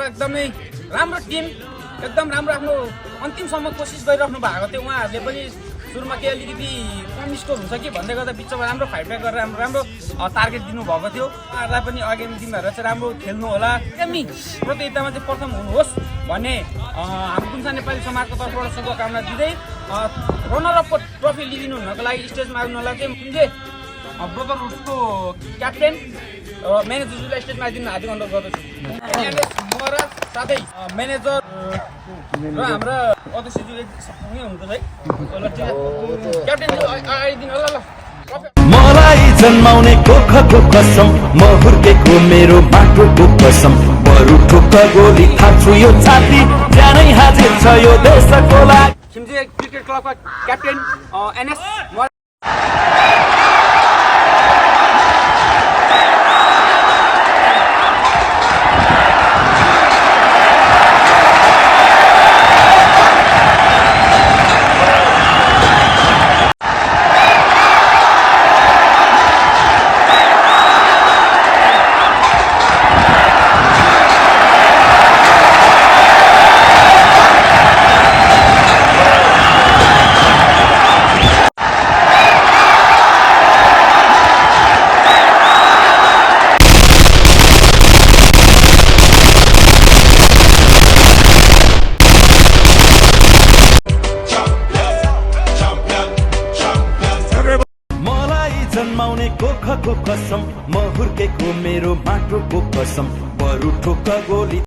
एकदमै राम्रो टिम, एकदम राम्रो आफ्नो अन्तिमसम्म कोसिस गरिराख्नु भएको थियो। उहाँहरूले पनि सुरुमा के अलिकति कम स्कोर हुन्छ कि भन्दै गर्दा बिचमा राम्रो फाइट ब्याक गरेर राम्रो टार्गेट दिनुभएको थियो। उहाँहरूलाई पनि आगामी दिनहरू चाहिँ राम्रो खेल्नु होला, आगामी प्रतियोगितामा चाहिँ प्रथम हुनुहोस् भन्ने हाम्रो कुम्सा नेपाली समाजको तर्फबाट शुभकामना दिँदै रनरअपको ट्रफी लिनु हुनको लागि स्टेजमा आउनलाई चाहिँ कुन ब्रदरहुडको क्याप्टेन म्यानेजरलाई स्टेजमा आइदिनु हार्दिक अनुरोध गर्दछु। म र साथै म्यानेजर र हाम्रा अध्यक्षज्यू सँगै हुनुहुन्छ है, क्याप्टेन आइदिनु होला ल। मलाई जन्माउने कोखको कसम, म हुर्केको मेरो माटोको कसम, बरु ठोक्क गोली खान्छु यो छाती, ज्यानै हाजिर छ यो देशको लागि। खिम्जी क्रिकेट क्लबका क्याप्टेन एनएस जन्माउने कोखको कसम, म हुर्केको मेरो माटोको कसम, बरु ठोक्क गोली